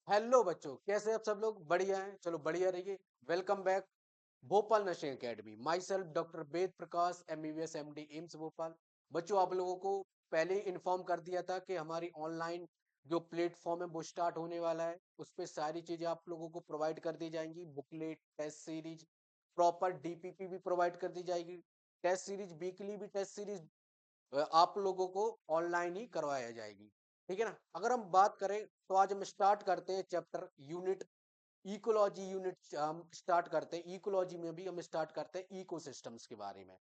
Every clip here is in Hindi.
हेलो बच्चों, कैसे आप सब लोग? बढ़िया हैं? चलो बढ़िया रहिए। Welcome back Bhopal nursing academy. Myself doctor Ved Prakash, MBBS MD, AIIMS Bhopal. बच्चों, आप लोगों को पहले ही इन्फॉर्म कर दिया था कि हमारी ऑनलाइन जो प्लेटफॉर्म है वो स्टार्ट होने वाला है। उस पर सारी चीजें आप लोगों को प्रोवाइड कर दी जाएंगी। Booklet, test series, proper DPP भी प्रोवाइड कर दी जाएगी। टेस्ट सीरीज, वीकली भी टेस्ट सीरीज आप लोगों को ऑनलाइन ही करवाया जाएगी। ठीक है ना? अगर हम बात करें तो आज हम स्टार्ट करते हैं चैप्टर यूनिट इकोलॉजी। यूनिट हम स्टार्ट करते हैं। इकोलॉजी में भी हम स्टार्ट करते हैं इकोसिस्टम्स के बारे में।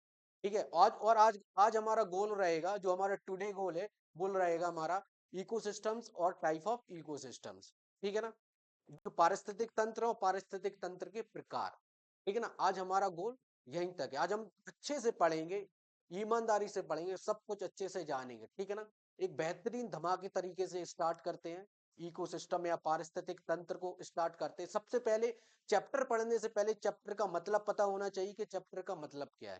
ठीक है? आज आज हमारा गोल रहेगा, जो हमारा टुडे गोल है, वो रहेगा हमारा इकोसिस्टम्स और टाइप ऑफ इकोसिस्टम्स। ठीक है ना? जो पारिस्थितिक तंत्र और पारिस्थितिक तंत्र के प्रकार। ठीक है ना? आज हमारा गोल यहीं तक है। आज हम अच्छे से पढ़ेंगे, ईमानदारी से पढ़ेंगे, सब कुछ अच्छे से जानेंगे। ठीक है ना? एक बेहतरीन धमाके तरीके से स्टार्ट करते हैं। इकोसिस्टम या पारिस्थितिक तंत्र को स्टार्ट करते हैं। सबसे पहले चैप्टर पढ़ने से पहले चैप्टर का मतलब पता होना चाहिए कि चैप्टर का मतलब क्या है।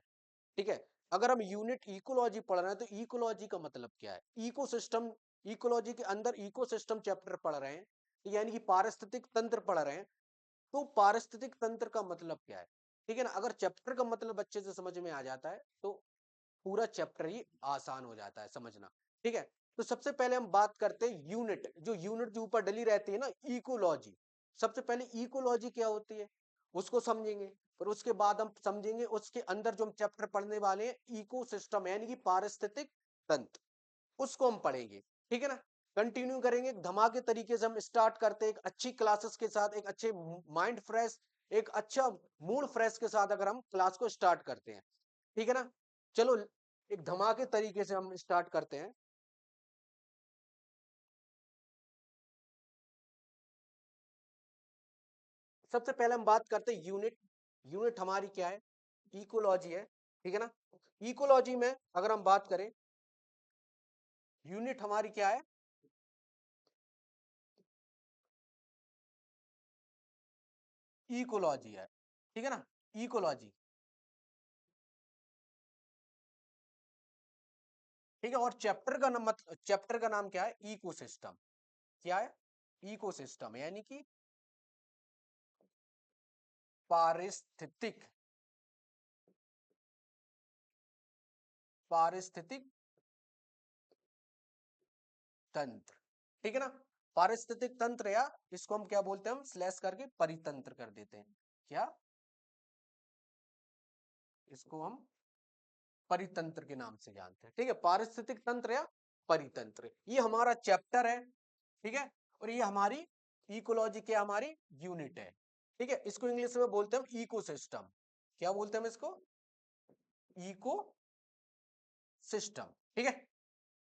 ठीक है? अगर हम यूनिट इकोलॉजी पढ़ रहे हैं तो इकोलॉजी का मतलब क्या है? इकोसिस्टम, इकोलॉजी के अंदर इकोसिस्टम चैप्टर पढ़ रहे हैं, यानी कि पारिस्थितिक तंत्र पढ़ रहे हैं, तो पारिस्थितिक तंत्र का मतलब क्या है? ठीक है ना? अगर चैप्टर का मतलब अच्छे से समझ में आ जाता है तो पूरा चैप्टर ही आसान हो जाता है समझना। ठीक है? तो सबसे पहले हम बात करते हैं यूनिट। जो यूनिट जो ऊपर डली रहती है ना, इकोलॉजी। सबसे पहले इकोलॉजी क्या होती है उसको समझेंगे, और उसके बाद हम समझेंगे उसके अंदर जो हम चैप्टर पढ़ने वाले हैं इकोसिस्टम यानी कि पारिस्थितिक तंत्र, उसको हम पढ़ेंगे। ठीक है ना? कंटिन्यू करेंगे एक धमाके तरीके से। हम स्टार्ट करते हैं एक अच्छी क्लासेस के साथ, एक अच्छे माइंड फ्रेश, एक अच्छा मूड फ्रेश के साथ अगर हम क्लास को स्टार्ट करते हैं। ठीक है ना? चलो एक धमाके तरीके से हम स्टार्ट करते हैं। सबसे पहले हम बात करते हैं यूनिट। यूनिट हमारी क्या है? इकोलॉजी है। ठीक है ना? इकोलॉजी में अगर हम बात करें, यूनिट हमारी क्या है? इकोलॉजी है। ठीक है ना? इकोलॉजी। ठीक है? और चैप्टर का नाम, मतलब चैप्टर का नाम क्या है? इकोसिस्टम। क्या है? इकोसिस्टम यानी कि पारिस्थितिक, पारिस्थितिक तंत्र। ठीक है ना? पारिस्थितिक तंत्र, या इसको हम क्या बोलते हैं, हम स्लैश करके परितंत्र कर देते हैं। क्या? इसको हम परितंत्र के नाम से जानते हैं। ठीक है? पारिस्थितिक तंत्र या परितंत्र, ये हमारा चैप्टर है। ठीक है? और ये हमारी इकोलॉजी के हमारी यूनिट है। ठीक है? इसको इंग्लिश में बोलते हैं हम इकोसिस्टम। क्या बोलते हैं हम इसको? Ecosystem. ठीक है?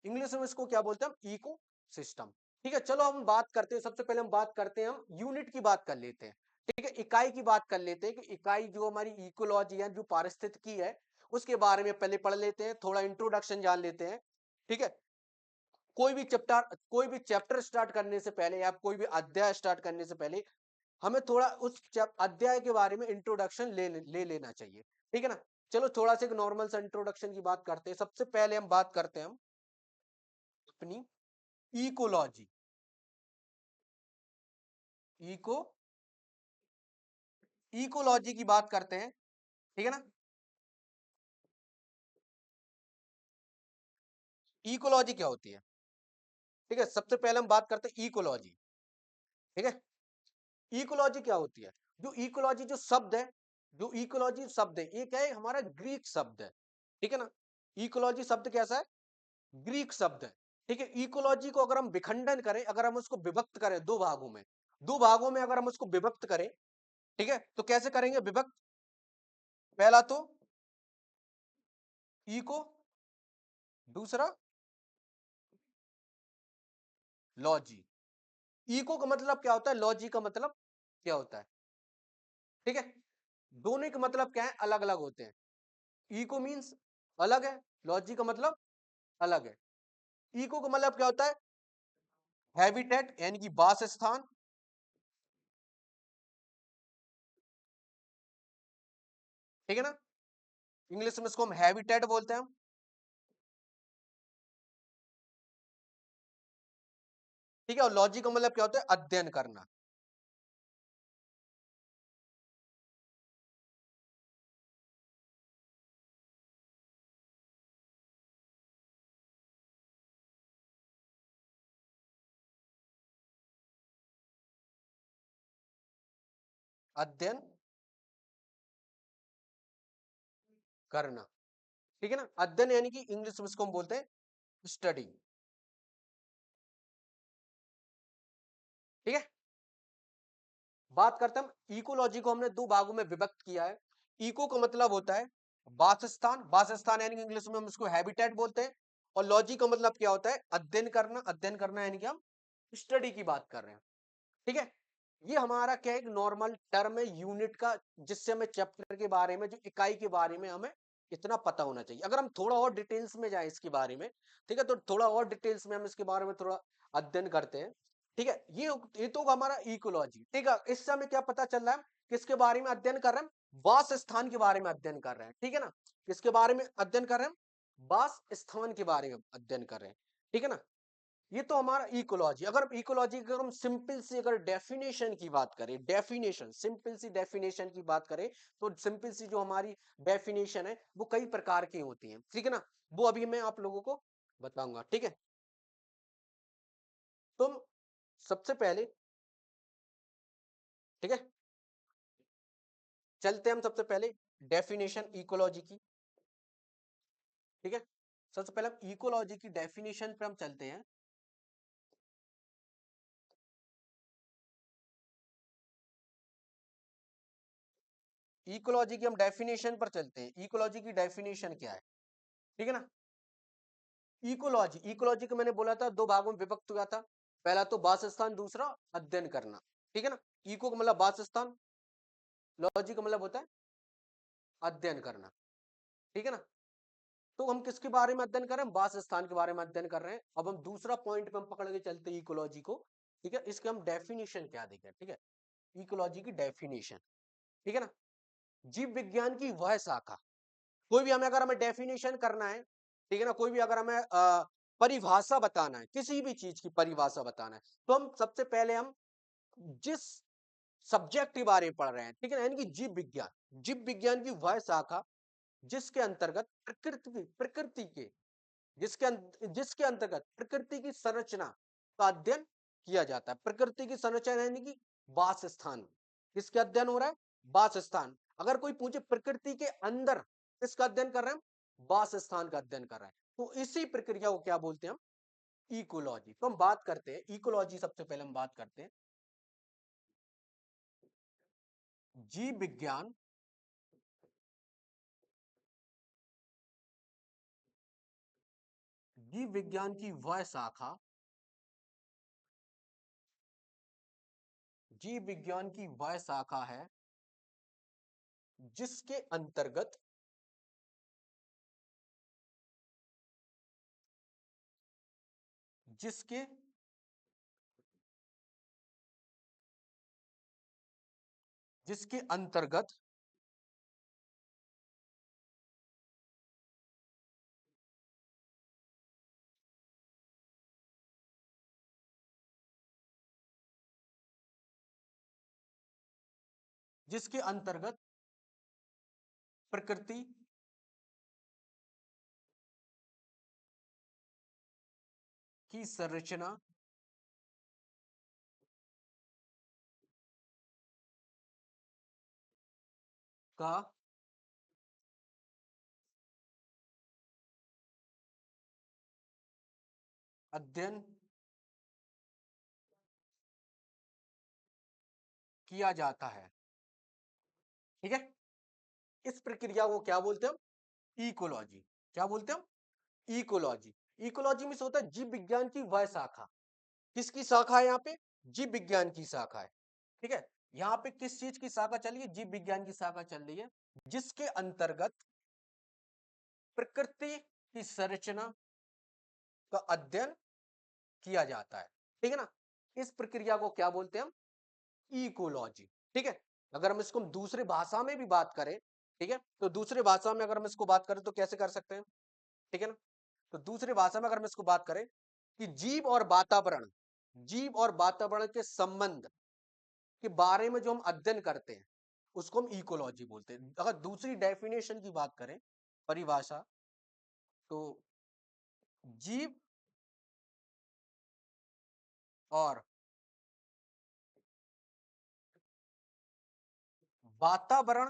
इंग्लिश में इसको क्या बोलते हैं हम? Ecosystem. ठीक है? चलो हम बात करते हैं। सबसे पहले हम बात करते हैं, हम यूनिट की बात कर लेते हैं। ठीक है? इकाई की बात कर लेते हैं कि इकाई जो हमारी इकोलॉजी है, जो पारिस्थितिकी है, उसके बारे में पहले पढ़ लेते हैं, थोड़ा इंट्रोडक्शन जान लेते हैं। ठीक है? कोई भी चैप्टर स्टार्ट करने से पहले या कोई भी अध्याय स्टार्ट करने से पहले हमें थोड़ा उस अध्याय के बारे में इंट्रोडक्शन ले लेना चाहिए। ठीक है ना? चलो थोड़ा सा एक नॉर्मल सा इंट्रोडक्शन की बात करते हैं। सबसे पहले हम बात करते हैं हम अपनी इकोलॉजी, इको इकोलॉजी की बात करते हैं। ठीक है ना? इकोलॉजी क्या होती है? ठीक है? सबसे पहले हम बात करते हैं इकोलॉजी। ठीक है? इकोलॉजी क्या होती है? जो इकोलॉजी जो शब्द है, जो इकोलॉजी शब्द है, ये क्या है? हमारा ग्रीक शब्द है। ठीक है ना? इकोलॉजी शब्द कैसा है? ग्रीक शब्द है। ठीक है? इकोलॉजी को अगर हम विखंडन करें, अगर हम उसको विभक्त करें दो भागों में, दो भागों में अगर हम उसको विभक्त करें, ठीक है, तो कैसे करेंगे विभक्त? पहला तो इको, दूसरा लॉजी। इको का मतलब क्या होता है, लॉजी का मतलब क्या होता है? ठीक है? दोनों के मतलब क्या है? अलग अलग होते हैं। इको मीन्स अलग है, लॉजी का मतलब अलग है। इको का मतलब क्या होता है? हैबिटेट यानी कि वास स्थान। ठीक है ना? इंग्लिश में इसको हम हैबिटेट बोलते हैं। हम, ठीक है, और लॉजी का मतलब क्या होता है, अध्ययन करना। अध्ययन करना, ठीक है ना, अध्ययन यानी कि इंग्लिश में इसको हम बोलते हैं स्टडी। ठीक है, बात करते हैं हम इकोलॉजी को, हमने दो भागों में विभक्त किया है। इको का मतलब होता है वासस्थान, वासस्थान यानी कि इंग्लिश में हम इसको हैबिटेट बोलते हैं। और लॉजी का मतलब क्या होता है, अध्ययन करना, अध्ययन करना यानी कि हम स्टडी की बात कर रहे हैं। ठीक है, ये हमारा क्या है, एक नॉर्मल टर्म है यूनिट का, जिससे हमें चैप्टर के बारे में, जो इकाई के बारे में हमें इतना पता होना चाहिए। अगर हम थोड़ा और डिटेल्स में जाए इसके बारे में, ठीक है, तो थोड़ा और डिटेल्स में हम इसके बारे में थोड़ा अध्ययन करते हैं। ठीक है, ये तो हमारा इकोलॉजी। ठीक है, इससे हमें क्या पता चल रहा है, किसके बारे में अध्ययन कर रहे हैं, वास स्थान के बारे में अध्ययन कर रहे हैं। ठीक है ना, किसके बारे में अध्ययन कर रहे हैं, वास स्थान के बारे में अध्ययन कर रहे हैं। ठीक है ना, ये तो हमारा इकोलॉजी। अगर इकोलॉजी की अगर हम सिंपल सी अगर डेफिनेशन की बात करें, डेफिनेशन, सिंपल सी डेफिनेशन की बात करें, तो सिंपल सी जो हमारी डेफिनेशन है वो कई प्रकार की होती है। ठीक है ना, वो अभी मैं आप लोगों को बताऊंगा। ठीक है, तुम सबसे पहले, ठीक है, चलते हैं हम सबसे पहले डेफिनेशन इकोलॉजी की। ठीक है, सबसे पहले हम इकोलॉजी की डेफिनेशन पे हम चलते हैं। इकोलॉजी की हम डेफिनेशन पर चलते हैं, इकोलॉजी की डेफिनेशन क्या है। ठीक है ना, इकोलॉजी, इकोलॉजी को मैंने बोला था दो भागों में विभक्त हुआ था। पहला तो वासस्थान, दूसरा अध्ययन करना। ठीक है ना, इको का मतलब वासस्थान, लॉजी का मतलब होता है अध्ययन करना। ठीक है ना, तो हम किसके बारे में अध्ययन कर रहे हैं, वासस्थान के बारे में अध्ययन कर रहे हैं। अब हम दूसरा पॉइंट पे हम पकड़ के चलते हैं इकोलॉजी को। ठीक है, इसके हम डेफिनेशन क्या देखें। ठीक है, इकोलॉजी की डेफिनेशन, ठीक है ना, जीव विज्ञान की वह शाखा, कोई भी हमें अगर हमें डेफिनेशन करना है, ठीक है ना, कोई भी अगर हमें परिभाषा बताना है, किसी भी चीज की परिभाषा बताना है, तो हम सबसे पहले हम जिस सब्जेक्ट के बारे में पढ़ रहे हैं, ठीक है ना, यानी कि जीव विज्ञान, जीव विज्ञान की वह शाखा जिसके अंतर्गत प्रकृति के जिसके अंतर्गत प्रकृति की संरचना का अध्ययन किया जाता है। प्रकृति की संरचना यानी कि वासस्थान, किसका अध्ययन हो रहा है, वासस्थान। अगर कोई पूछे प्रकृति के अंदर किसका अध्ययन कर रहे हैं, वासस्थान का अध्ययन कर रहा है, तो इसी प्रक्रिया को क्या बोलते हैं हम, इकोलॉजी। तो हम बात करते हैं इकोलॉजी, सबसे पहले हम बात करते हैं जीव विज्ञान, जीव विज्ञान की वह शाखा, जीव विज्ञान की वह शाखा है जिसके अंतर्गत, जिसके जिसके अंतर्गत जिसके अंतर्गत प्रकृति की संरचना का अध्ययन किया जाता है। ठीक है, इस प्रक्रिया को क्या बोलते हैं हम, इकोलॉजी। क्या बोलते हैं हम, इकोलॉजी। इकोलॉजी में से होता है जीव विज्ञान की वह शाखा, किसकी शाखा है यहाँ पे, जीव विज्ञान की शाखा है। ठीक है, यहाँ पे किस चीज की शाखा चल रही है, जीव विज्ञान की शाखा चल रही है, जिसके अंतर्गत प्रकृति की संरचना का अध्ययन किया जाता है। ठीक है ना, इस प्रक्रिया को क्या बोलते हैं हम, इकोलॉजी। ठीक है, अगर हम इसको दूसरे भाषा में भी बात करें, ठीक है, तो दूसरे भाषा में अगर हम इसको बात करें तो कैसे कर सकते हैं, ठीक है ना, तो दूसरी भाषा में अगर हम इसको बात करें कि जीव और वातावरण, जीव और वातावरण के संबंध के बारे में जो हम अध्ययन करते हैं उसको हम इकोलॉजी बोलते हैं। अगर दूसरी डेफिनेशन की बात करें, परिभाषा, तो जीव और वातावरण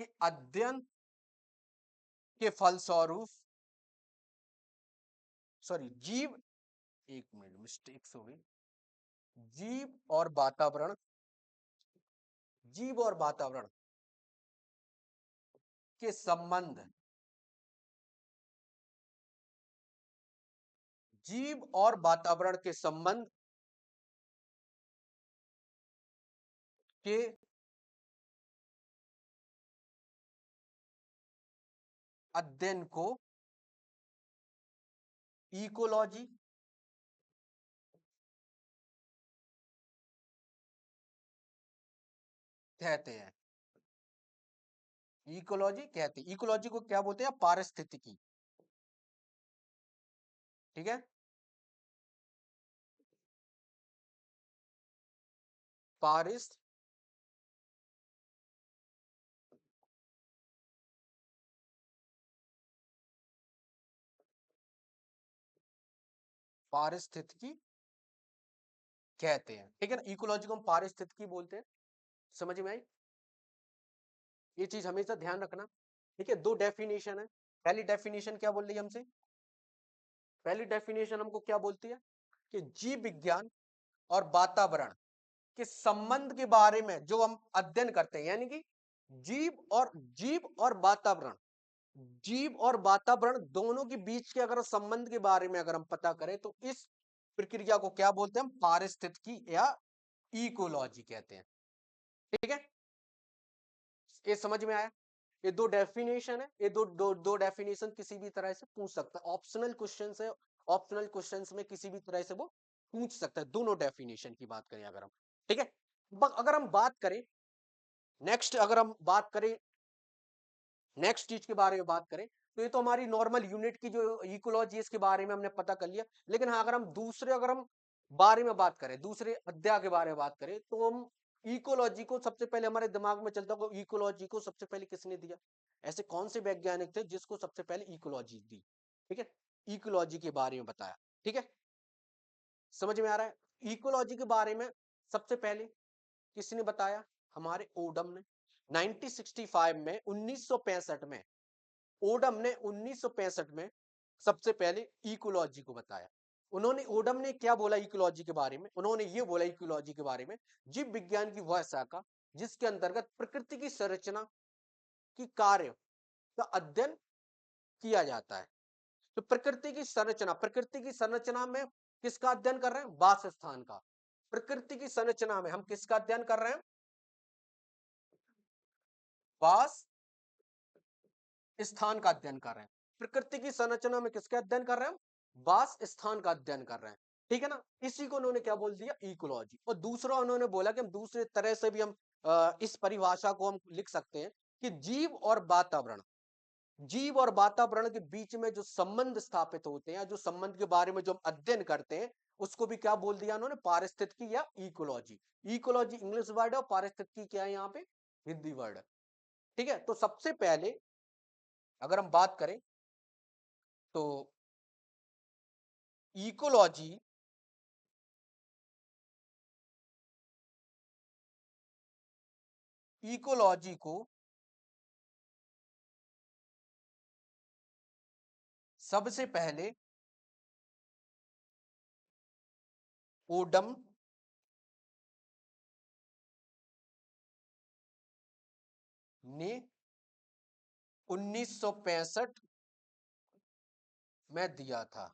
के अध्ययन के फलस्वरूप, सॉरी, जीव, एक मिनट मिस्टेक्स हो गई, जीव और वातावरण, जीव और वातावरण के संबंध, जीव और वातावरण के संबंध के अध्ययन को इकोलॉजी कहते हैं। इकोलॉजी कहते हैं, इकोलॉजी को क्या बोलते हैं? पारिस्थितिकी। ठीक है, पारिस्थितिकी, पारिस्थितिकी कहते हैं। ठीक है ना, इकोलॉजी को हम पारिस्थितिकी बोलते हैं। समझ में आई? ये चीज हमेशा ध्यान रखना। ठीक है, दो डेफिनेशन है। पहली डेफिनेशन क्या बोल रही है हमसे? पहली डेफिनेशन हमको क्या बोलती है कि जीव विज्ञान और वातावरण के संबंध के बारे में जो हम अध्ययन करते हैं, यानी कि जीव और वातावरण, जीव और वातावरण दोनों के बीच के अगर संबंध के बारे में अगर हम पता करें तो इस प्रक्रिया को क्या बोलते हैं? हम पारिस्थितिकी या इकोलॉजी कहते हैं। ठीक है, ये समझ में आया? ये दो डेफिनेशन है, ये दो डेफिनेशन किसी भी तरह से पूछ सकता है, ऑप्शनल क्वेश्चन है, ऑप्शनल क्वेश्चंस में किसी भी तरह से वो पूछ सकता है, दोनों डेफिनेशन की बात करें अगर हम। ठीक है, अगर हम बात करें नेक्स्ट, अगर हम बात करें नेक्स्ट चीज के बारे में बात करें, तो ये तो हमारी नॉर्मल यूनिट की जो इकोलॉजी है इसके बारे में हमने पता कर लिया। लेकिन हाँ, अगर हम बारे में बात करें, दूसरे अध्याय के बारे में बात करें, तो हम इकोलॉजी को सबसे पहले, हमारे दिमाग में चलता होगा इकोलॉजी को सबसे पहले किसने दिया? ऐसे कौन से वैज्ञानिक थे जिसको सबसे पहले इकोलॉजी दी? ठीक है, इकोलॉजी के बारे में बताया। ठीक है, समझ में आ रहा है? इकोलॉजी के बारे में सबसे पहले किसने बताया? हमारे ओडम ने 1965 में, 1965 में ओडम ने 1965 में सबसे पहले इकोलॉजी को बताया। ओडम ने क्या बोला इकोलॉजी के बारे में? उन्होंने ये बोला इकोलॉजी के बारे में, जीव विज्ञान की वह शाखा जिसके अंतर्गत प्रकृति की संरचना की कार्य का अध्ययन किया जाता है। तो प्रकृति की संरचना में किसका अध्ययन कर रहे हैं? वासस्थान का। प्रकृति की संरचना में हम किसका अध्ययन कर रहे हैं? वास स्थान का अध्ययन कर रहे हैं। प्रकृति की संरचना में किसका अध्ययन कर रहे हैं? वास स्थान का अध्ययन कर रहे हैं। ठीक है ना, इसी को उन्होंने क्या बोल दिया? इकोलॉजी। और दूसरा उन्होंने बोला कि हम दूसरे तरह से भी हम इस परिभाषा को हम लिख सकते हैं कि जीव और वातावरण के बीच में जो संबंध स्थापित होते हैं, जो संबंध के बारे में जो हम अध्ययन करते हैं, उसको भी क्या बोल दिया उन्होंने? पारिस्थितिकी या इकोलॉजी। इकोलॉजी इंग्लिश वर्ड है और पारिस्थितिकी क्या है? यहाँ पे हिंदी वर्ड है। ठीक है, तो सबसे पहले अगर हम बात करें तो इकोलॉजी इकोलॉजी को सबसे पहले ओडम ने 1965 में दिया था।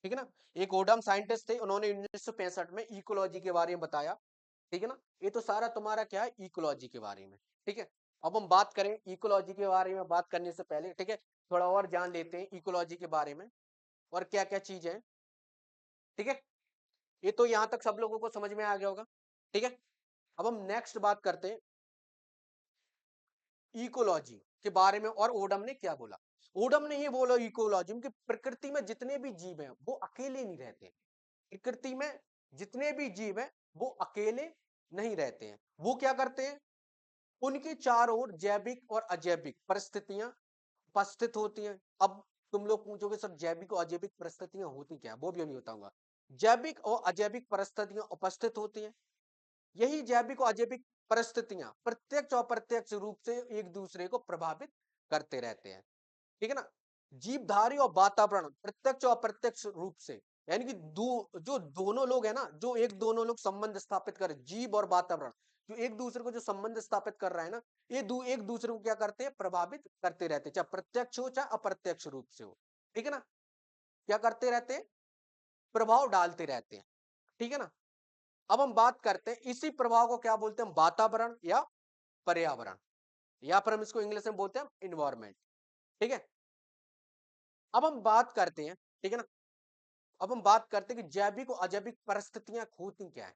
ठीक है ना, एक ओडम साइंटिस्ट थे, उन्होंने 1965 में इकोलॉजी के बारे में बताया। ठीक है ना, ये तो सारा तुम्हारा क्या है? इकोलॉजी के बारे में। ठीक है, अब हम बात करें इकोलॉजी के बारे में, बात करने से पहले ठीक है, थोड़ा और जान लेते हैं इकोलॉजी के बारे में और क्या क्या चीज है। ठीक है, ये तो यहां तक सब लोगों को समझ में आ गया होगा। ठीक है, अब हम नेक्स्ट बात करते हैं इकोलॉजी के बारे में। और ओडम ने क्या बोला? ओडम ने ये बोला इकोलॉजी में कि प्रकृति में जितने भी जीव हैं वो अकेले नहीं रहते हैं। प्रकृति में जितने भी जीव हैं वो अकेले नहीं रहते हैं। वो क्या करते हैं? उनके चारों ओर जैविक और अजैविक परिस्थितियां उपस्थित होती हैं। अब तुम लोग पूछोगे सर जैविक और अजैविक परिस्थितियां होती क्या? वो भी मैं बताऊंगा। जैविक और अजैविक परिस्थितियां उपस्थित होती हैं। यही जैविक और अजैविक परिस्थितियां प्रत्यक्ष और अप्रत्यक्ष रूप से एक दूसरे को प्रभावित करते रहते हैं। ठीक है ना? जीवधारी और वातावरण प्रत्यक्ष और अप्रत्यक्ष रूप से, यानी कि जो दोनों लोग है ना, जो एक दोनों लोग संबंध स्थापित कर, जीव और वातावरण जो एक दूसरे को जो संबंध स्थापित कर रहा है ना, ये एक दूसरे को क्या करते हैं? प्रभावित करते रहते हैं, चाहे प्रत्यक्ष हो चाहे अप्रत्यक्ष रूप से हो। ठीक है ना? क्या करते रहते हैं? प्रभाव डालते रहते हैं। ठीक है ना? अब हम बात करते हैं इसी प्रभाव को क्या बोलते हैं? वातावरण या पर्यावरण, या फिर हम इसको इंग्लिश में बोलते हैं इन्वायरमेंट। ठीक है? अब हम बात करते हैं, ठीक है ना, अब हम बात करते हैं कि जैविक और अजैविक परिस्थितियां होती क्या है।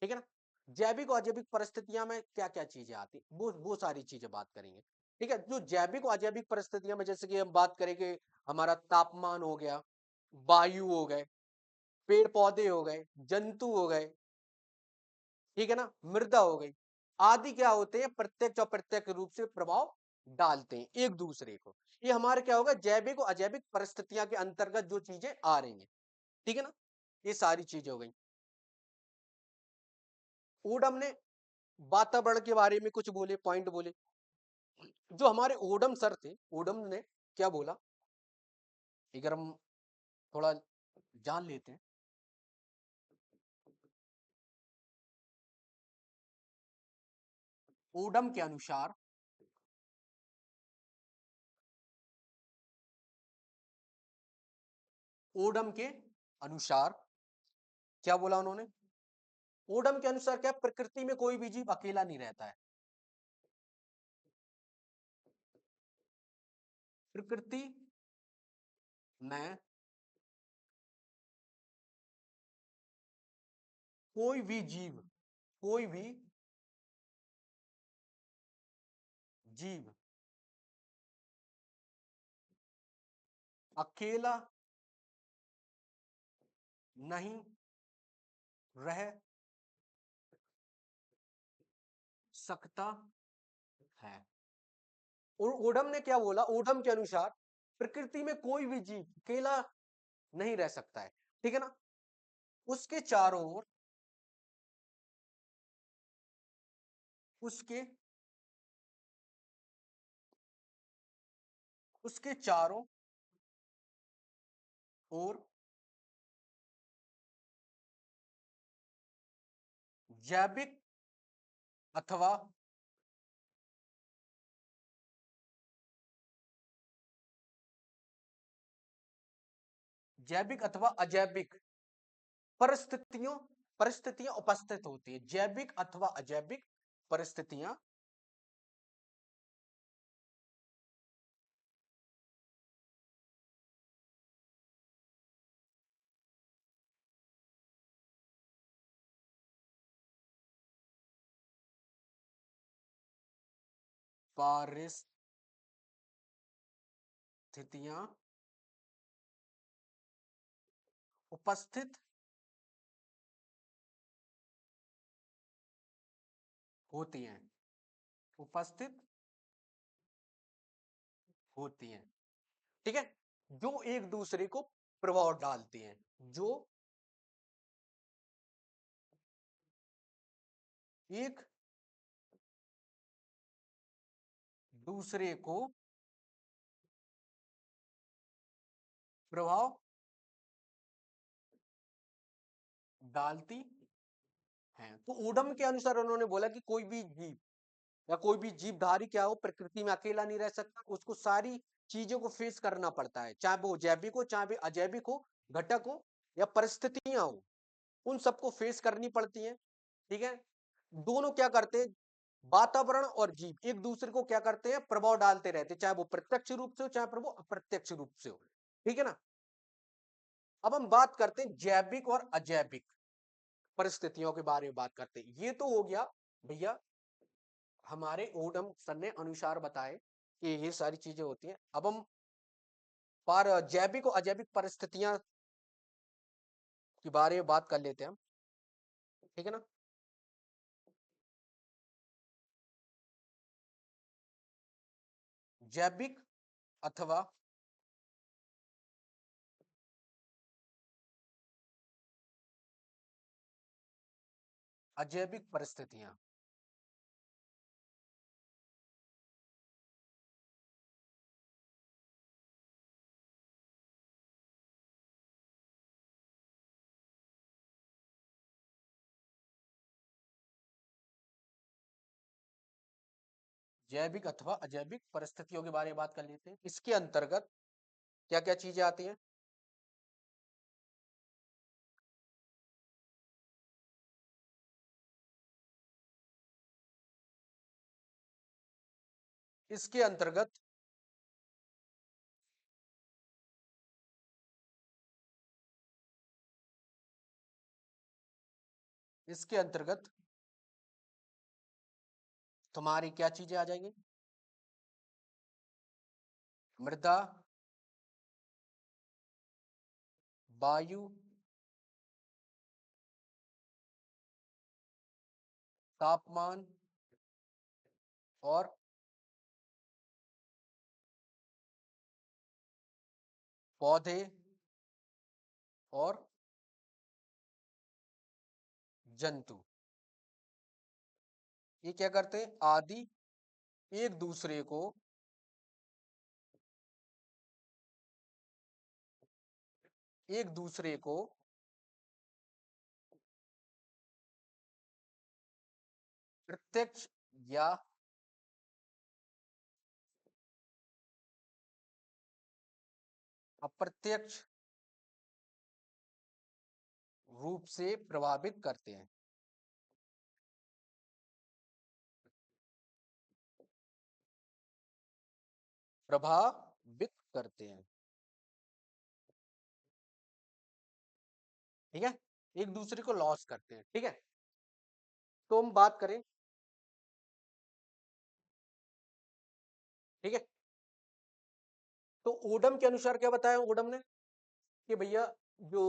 ठीक है ना? जैविक और अजैविक परिस्थितियां में क्या क्या चीजें आती, वो सारी चीजें बात करेंगे। ठीक है? जो जैविक और अजैविक परिस्थितियां में, जैसे कि हम बात करेंगे, हमारा तापमान हो गया, वायु हो गए, पेड़ पौधे हो गए, जंतु हो गए, ठीक है ना, मृदा हो गई, आदि क्या होते हैं? प्रत्यक्ष और अप्रत्यक्ष रूप से प्रभाव डालते हैं एक दूसरे को। ये हमारे क्या होगा? जैविक और अजैविक परिस्थितियां के अंतर्गत जो चीजें आ रही हैं। ठीक है ना? ये सारी चीजें हो गई। ओडम ने वातावरण के बारे में कुछ बोले, पॉइंट बोले। जो हमारे ओडम सर थे, ओडम ने क्या बोला, अगर हम थोड़ा जान लेते हैं। ओडम के अनुसार, ओडम के अनुसार क्या बोला उन्होंने? ओडम के अनुसार क्या, प्रकृति में कोई भी जीव अकेला नहीं रहता है। प्रकृति में कोई भी जीव, कोई भी जीव अकेला नहीं रह सकता है। और ओडम ने क्या बोला? ओडम के अनुसार प्रकृति में कोई भी जीव अकेला नहीं रह सकता है। ठीक है ना? उसके चारों ओर, उसके उसके चारों ओर जैविक अथवा जैविक अथवा अजैविक परिस्थितियों परिस्थितियां उपस्थित होती है। जैविक अथवा अजैविक परिस्थितियां परिस्थितियां उपस्थित होती हैं, उपस्थित होती हैं। ठीक है? जो एक दूसरे को प्रभाव डालती हैं, जो एक दूसरे को प्रभाव डालती हैं। तो ओडम के अनुसार उन्होंने बोला कि कोई भी जीव या कोई भी जीवधारी क्या हो, प्रकृति में अकेला नहीं रह सकता, उसको सारी चीजों को फेस करना पड़ता है, चाहे वो जैविक हो चाहे वो अजैविक हो, घटक हो या परिस्थितियां हो, उन सबको फेस करनी पड़ती हैं। ठीक है? दोनों क्या करते हैं? वातावरण और जीव एक दूसरे को क्या करते हैं? प्रभाव डालते रहते हैं, चाहे वो प्रत्यक्ष रूप से हो चाहे फिर वो अप्रत्यक्ष रूप से हो। ठीक है ना? अब हम बात करते हैं जैविक और अजैविक परिस्थितियों के बारे में बात करते हैं। ये तो हो गया भैया हमारे ओडम सर ने अनुसार बताए कि ये सारी चीजें होती हैं। अब हम पर जैविक और अजैविक परिस्थितियां के बारे में बात कर लेते हैं हम, ठीक है ना। जैविक अथवा अजैविक परिस्थितियां। जैविक अथवा अजैविक परिस्थितियों के बारे में बात कर लेते हैं। इसके अंतर्गत क्या क्या चीजें आती हैं। इसके अंतर्गत इसके अंतर्गत तुम्हारी क्या चीजें आ जाएंगी। मृदा, वायु, तापमान और पौधे और जंतु। ये क्या करते हैं, आदि एक दूसरे को एक दूसरे को प्रत्यक्ष या अप्रत्यक्ष रूप से प्रभावित करते हैं। प्रभावित करते हैं, ठीक है। एक दूसरे को लॉस करते हैं, ठीक है। तो हम बात करें, ठीक है। तो ओडम के अनुसार क्या बताया ओडम ने कि भैया जो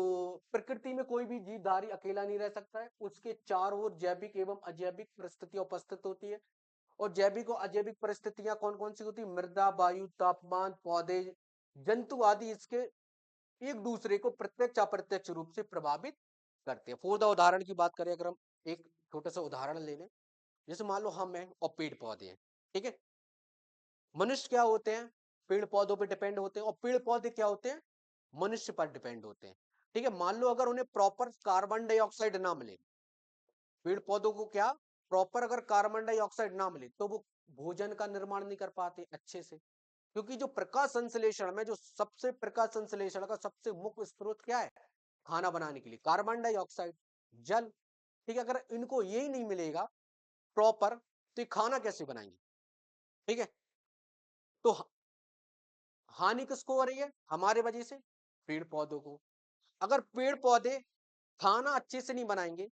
प्रकृति में कोई भी जीवधारी अकेला नहीं रह सकता है, उसके चारों ओर जैविक एवं अजैविक परिस्थितियां उपस्थित होती है। और जैविक और अजैविक परिस्थितियां कौन कौन सी होती है, मृदा, वायु, तापमान, पौधे, जंतु आदि इसके एक दूसरे को प्रत्यक्ष अप्रत्यक्ष रूप से प्रभावित करते हैं। फॉर द उदाहरण की बात करें, अगर हम एक छोटा सा उदाहरण ले लें, जैसे मान लो हम हैं और पेड़ पौधे हैं, ठीक है। मनुष्य क्या होते हैं, पेड़ पौधों पे डिपेंड होते हैं, और पेड़ पौधे क्या होते हैं, मनुष्य पर डिपेंड होते हैं, ठीक है। मान लो अगर उन्हें प्रॉपर कार्बन डाइऑक्साइड ना मिले, पेड़ पौधों को क्या प्रॉपर अगर कार्बन डाइऑक्साइड ना मिले, तो वो भोजन का निर्माण नहीं कर पाते अच्छे से। क्योंकि जो प्रकाश संश्लेषण में जो सबसे प्रकाश संश्लेषण का सबसे मुख्य स्रोत क्या है, खाना बनाने के लिए कार्बन डाइऑक्साइड, जल, ठीक है। अगर इनको यही नहीं मिलेगा प्रॉपर, तो ये खाना कैसे बनाएंगे, ठीक है। तो हानि किसको हो रही है, हमारे वजह से पेड़ पौधों को। अगर पेड़ पौधे खाना अच्छे से नहीं बनाएंगे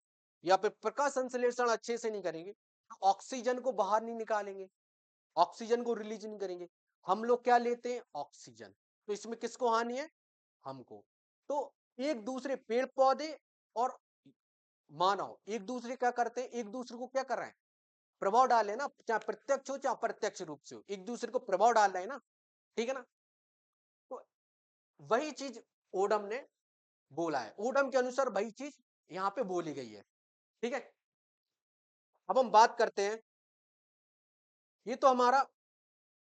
या फिर प्रकाश संश्लेषण अच्छे से नहीं करेंगे, तो ऑक्सीजन को बाहर नहीं निकालेंगे, ऑक्सीजन को रिलीज नहीं करेंगे। हम लोग क्या लेते हैं, ऑक्सीजन। तो इसमें किसको हानि है, हमको। तो एक दूसरे पेड़ पौधे और मानव एक दूसरे क्या करते हैं, एक दूसरे को क्या कर रहे हैं, प्रभाव डाल रहे हैं ना, चाहे प्रत्यक्ष हो चाहे अप्रत्यक्ष रूप से हो, एक दूसरे को प्रभाव डाल रहे हैं ना, ठीक है ना। तो वही चीज ओडम ने बोला है, ओडम के अनुसार वही चीज यहाँ पे बोली गई है, ठीक है। अब हम बात करते हैं, ये तो हमारा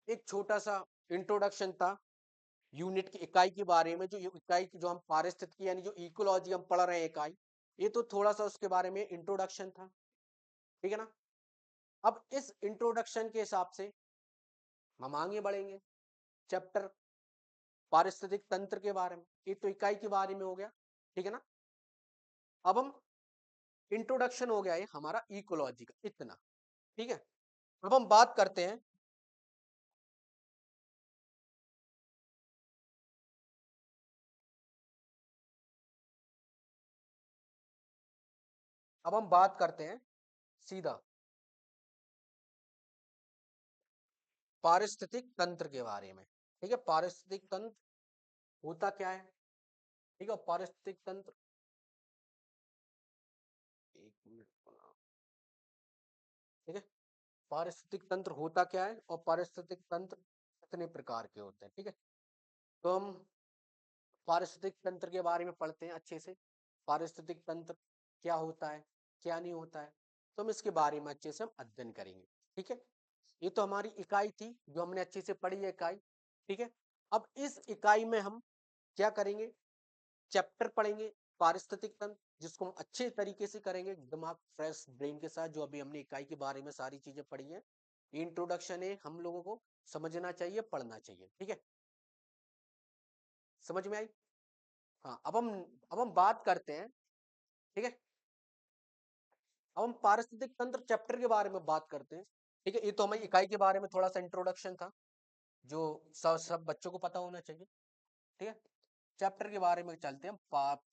एक छोटा सा इंट्रोडक्शन था यूनिट की इकाई के बारे में, जो इकाई की जो हम पारिस्थितिकी यानी जो इकोलॉजी हम पढ़ रहे हैं इकाई, ये तो थोड़ा सा उसके बारे में इंट्रोडक्शन था, ठीक है ना। अब इस इंट्रोडक्शन के हिसाब से हम आगे बढ़ेंगे चैप्टर पारिस्थितिक तंत्र के बारे में, ये तो इकाई के बारे में हो गया, ठीक है ना। अब हम इंट्रोडक्शन हो गया है हमारा इकोलॉजी का इतना, ठीक है। अब हम बात करते हैं, अब हम बात करते हैं सीधा पारिस्थितिक तंत्र के बारे में। ठीक है, पारिस्थितिक तंत्र होता क्या है? ठीक है, पारिस्थितिक तंत्र, एक मिनट, ठीक है, पारिस्थितिक तंत्र होता क्या है और पारिस्थितिक तंत्र कितने प्रकार के होते हैं। ठीक है, तो हम पारिस्थितिक तंत्र के बारे में पढ़ते हैं अच्छे से। पारिस्थितिक तंत्र क्या होता है, क्या नहीं होता है, तो हम इसके बारे में अच्छे से हम अध्ययन करेंगे। ठीक है, ये तो हमारी इकाई थी जो हमने अच्छे से पढ़ी है, इकाई। ठीक है, अब इस इकाई में हम क्या करेंगे, चैप्टर पढ़ेंगे पारिस्थितिक तंत्र, जिसको हम अच्छे तरीके से करेंगे दिमाग फ्रेश ब्रेन के साथ। जो अभी हमने इकाई के बारे में सारी चीजें पढ़ी हैं, इंट्रोडक्शन है, हम लोगों को समझना चाहिए, पढ़ना चाहिए। ठीक है, समझ में आई? हाँ, अब हम बात करते हैं। ठीक है, अब हम पारिस्थितिक तंत्र चैप्टर के बारे में बात करते हैं। ठीक है, ये तो हमारी इकाई के बारे में थोड़ा सा इंट्रोडक्शन था, जो सब बच्चों को पता होना चाहिए। ठीक है, चैप्टर के बारे में चलते हैं।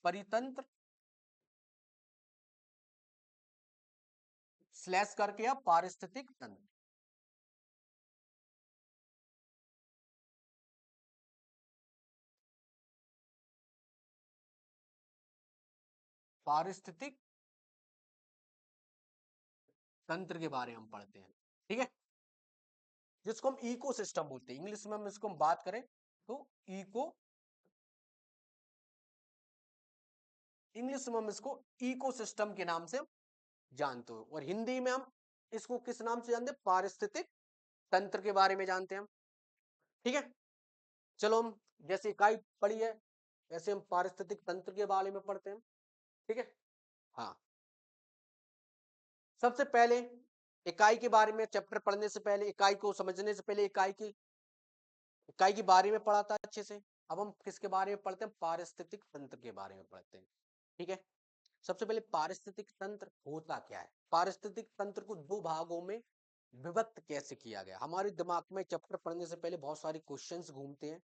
परितंत्र स्लैश करके या पारिस्थितिक तंत्र। पारिस्थितिक तंत्र के बारे में हम पढ़ते हैं। ठीक है, जिसको हम इकोसिस्टम बोलते हैं, इंग्लिश में हम इसको हम बात करें तो इको, इंग्लिश में हम इसको इकोसिस्टम के नाम से जानते हो, और हिंदी में हम इसको किस नाम से जानते हैं, पारिस्थितिक तंत्र के बारे में जानते हैं हम। ठीक है, चलो हम जैसे इकाई पढ़ी है ऐसे हम पारिस्थितिक तंत्र के बारे में पढ़ते हैं। ठीक है, हाँ, सबसे पहले इकाई के बारे में, चैप्टर पढ़ने से पहले, इकाई को समझने से पहले इकाई के बारे में पढ़ा था अच्छे से। अब हम किसके बारे में पढ़ते हैं, पारिस्थितिक तंत्र के बारे में पढ़ते हैं। ठीक है, सबसे पहले पारिस्थितिक तंत्र होता क्या है, पारिस्थितिक तंत्र को दो भागों में विभक्त कैसे किया गया। हमारे दिमाग में चैप्टर पढ़ने से पहले बहुत सारे क्वेश्चंस घूमते हैं।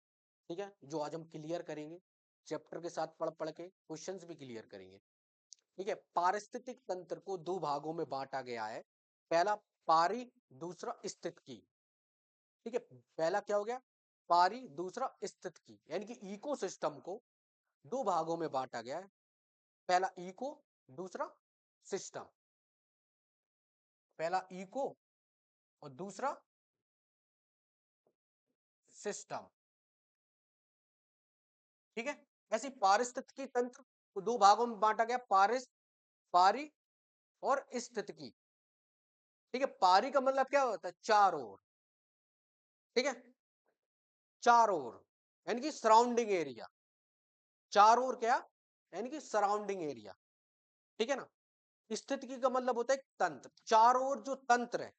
ठीक है, जो आज हम क्लियर करेंगे, चैप्टर के साथ पढ़ पढ़ के क्वेश्चंस भी क्लियर करेंगे। ठीक है, पारिस्थितिक तंत्र को दो भागों में बांटा गया है। पहला पारी, दूसरा स्थितिकी। ठीक है, पहला क्या हो गया, पारी, दूसरा स्थितिकी, यानी कि इकोसिस्टम को दो भागों में बांटा गया है। पहला इको, दूसरा सिस्टम। पहला इको और दूसरा सिस्टम। ठीक है, ऐसी पारिस्थितिकी तंत्र को दो भागों में बांटा गया, पारी और स्थितिकी। ठीक है, पारी का मतलब क्या होता है, चारों ओर। ठीक है, चारों ओर यानी कि सराउंडिंग एरिया, चारों ओर क्या, यानी कि सराउंडिंग एरिया। ठीक है ना। स्थितिकी का मतलब होता है तंत्र, चारों ओर जो तंत्र है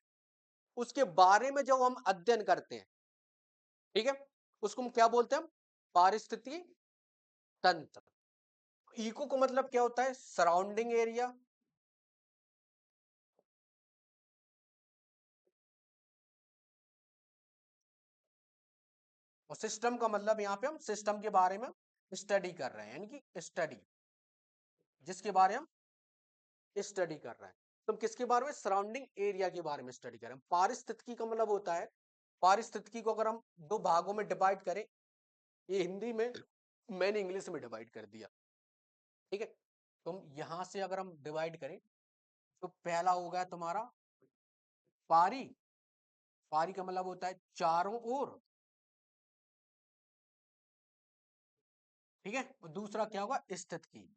उसके बारे में जब हम अध्ययन करते हैं, ठीक है, उसको हम क्या बोलते हैं, पारिस्थितिकी तंत्र। इको का मतलब क्या होता है, सराउंडिंग एरिया। और सिस्टम का मतलब यहाँ पे हम सिस्टम के बारे में स्टडी कर रहे हैं, यानी कि स्टडी, जिसके बारे में हम स्टडी कर रहे हैं। तो हम किसके बारे में, सराउंडिंग एरिया के बारे में स्टडी कर रहे हैं। पारिस्थितिकी का मतलब होता है, पारिस्थितिकी को अगर हम दो भागों में डिवाइड करें, ये हिंदी में मैंने इंग्लिश में डिवाइड कर दिया। ठीक है, तो हम यहां से अगर हम डिवाइड करें तो पहला हो गया तुम्हारा पारी, पारी का मतलब होता है चारों ओर। ठीक है, और दूसरा क्या होगा, स्थितिकी।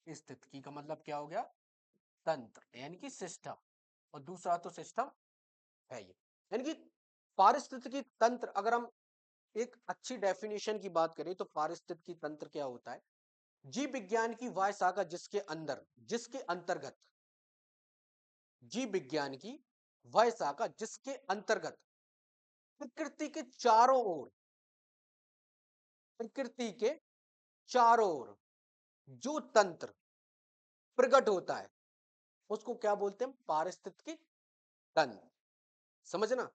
स्थितिकी का मतलब क्या हो गया, तंत्र यानी कि सिस्टम, और दूसरा तो सिस्टम है ये, यानी कि पारिस्थितिकी तंत्र। अगर हम एक अच्छी डेफिनेशन की बात करें तो पारिस्थितिकी तंत्र क्या होता है, जीव विज्ञान की वह शाखा जिसके अंदर, जिसके अंतर्गत, जीव विज्ञान की वह शाखा जिसके अंतर्गत प्रकृति के चारों ओर, प्रकृति के चारों ओर जो तंत्र प्रकट होता है उसको क्या बोलते हैं, पारिस्थितिकी तंत्र। समझना,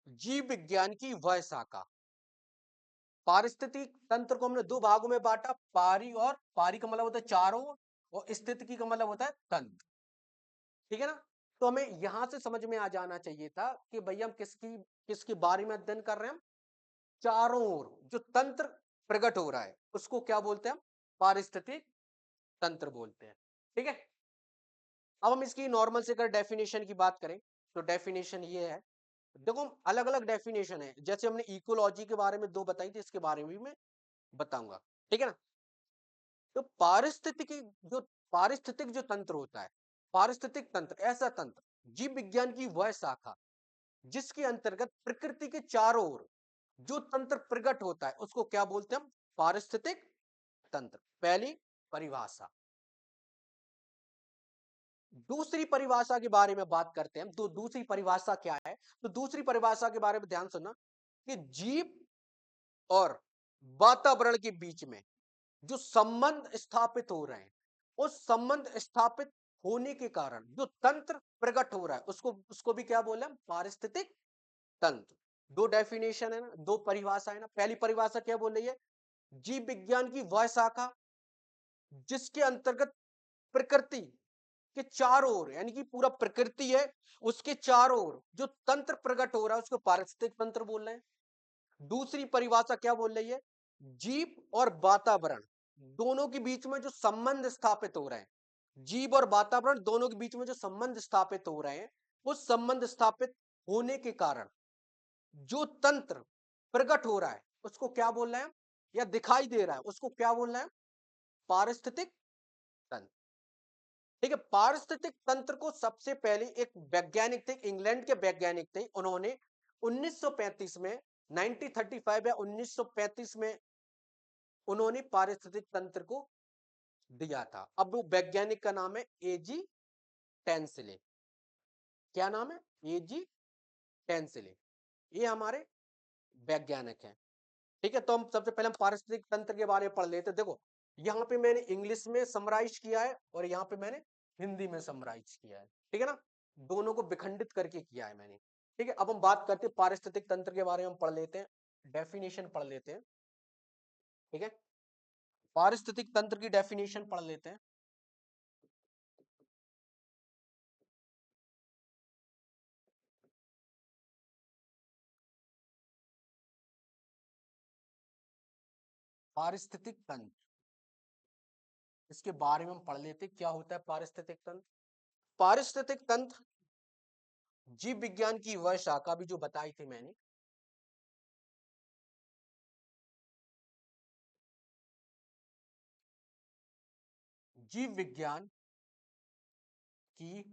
जीव विज्ञान की वह शाखा, पारिस्थितिक तंत्र को हमने दो भागों में बांटा, पारी, और पारी का मतलब होता है चारों, और स्थितिकी का मतलब होता है तंत्र। ठीक है ना। तो हमें यहां से समझ में आ जाना चाहिए था कि भैया हम किसकी किसके बारे में अध्ययन कर रहे हैं। हम चारों ओर जो तंत्र प्रकट हो रहा है उसको क्या बोलते हैं हम, पारिस्थितिक तंत्र बोलते हैं। ठीक है, अब हम इसकी नॉर्मल से अगर डेफिनेशन की बात करें तो डेफिनेशन ये है। देखो अलग अलग डेफिनेशन है, जैसे हमने इकोलॉजी के बारे में दो बताई थी, इसके बारे में भी मैं बताऊंगा। ठीक है ना। तो पारिस्थितिक जो तंत्र होता है, पारिस्थितिक तंत्र ऐसा तंत्र, जीव विज्ञान की वह शाखा जिसके अंतर्गत प्रकृति के चारों ओर जो तंत्र प्रकट होता है उसको क्या बोलते हैं हम, पारिस्थितिक तंत्र। पहली परिभाषा। दूसरी परिभाषा के बारे में बात करते हैं तो दूसरी परिभाषा क्या है, तो दूसरी परिभाषा के बारे में ध्यान सुनना कि जीव और वातावरण के बीच में जो संबंध स्थापित हो रहे हैं, उस संबंध स्थापित होने के कारण जो तंत्र प्रकट हो रहा है उसको उसको भी क्या बोले हम, पारिस्थितिक तंत्र। दो डेफिनेशन है ना, दो परिभाषा है ना। पहली परिभाषा क्या बोल रही है, जीव विज्ञान की वह शाखा जिसके अंतर्गत प्रकृति के चारों ओर, यानी कि पूरा प्रकृति है उसके चारों ओर जो तंत्र प्रकट हो रहा है उसको पारिस्थितिक तंत्र बोल रहे हैं। दूसरी परिभाषा क्या बोल रही है, जीव और वातावरण दोनों के बीच में जो संबंध स्थापित हो रहे हैं, जीव और वातावरण दोनों के बीच में जो संबंध स्थापित हो रहे हैं, उस संबंध स्थापित होने के कारण जो तंत्र प्रकट हो रहा है उसको क्या बोल रहे हैं, या दिखाई दे रहा है उसको क्या बोल रहे हैं, पारिस्थितिक तंत्र। ठीक है, पारिस्थितिक तंत्र को सबसे पहले एक वैज्ञानिक थे, इंग्लैंड के वैज्ञानिक थे, उन्होंने 1935 में 1935 या 1935 में उन्होंने पारिस्थितिक तंत्र को दिया था। अब वो वैज्ञानिक का नाम है एजी टेंसले। क्या नाम है, एजी टेंसले। ये हमारे वैज्ञानिक हैं। ठीक है, तो हम सबसे पहले हम पारिस्थितिक तंत्र के बारे में पढ़ लेते हैं। देखो यहाँ पे मैंने इंग्लिश में समराइज किया है और यहाँ पे मैंने हिंदी में समराइज किया है। ठीक है ना, दोनों को विखंडित करके किया है मैंने। ठीक है, अब हम बात करते हैं पारिस्थितिक तंत्र के बारे में, हम पढ़ लेते हैं, डेफिनेशन पढ़ लेते हैं। ठीक है, पारिस्थितिक तंत्र की डेफिनेशन पढ़ लेते हैं। पारिस्थितिक तंत्र, इसके बारे में हम पढ़ लेते हैं क्या होता है पारिस्थितिक तंत्र। पारिस्थितिक तंत्र जीव विज्ञान की वह शाखा भी जो बताई थी मैंने, जीव विज्ञान की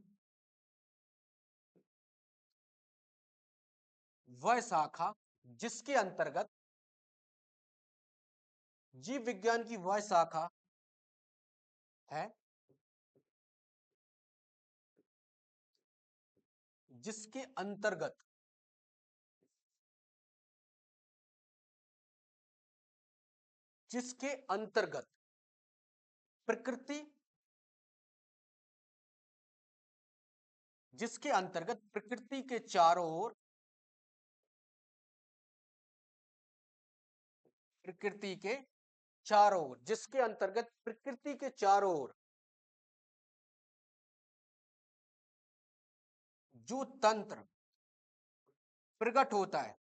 वह शाखा जिसके अंतर्गत, जीव विज्ञान की वह शाखा है जिसके अंतर्गत जिसके अंतर्गत प्रकृति, जिसके अंतर्गत प्रकृति के चारों ओर, प्रकृति के चारों ओर, जिसके अंतर्गत प्रकृति के चारों ओर जो तंत्र प्रकट होता है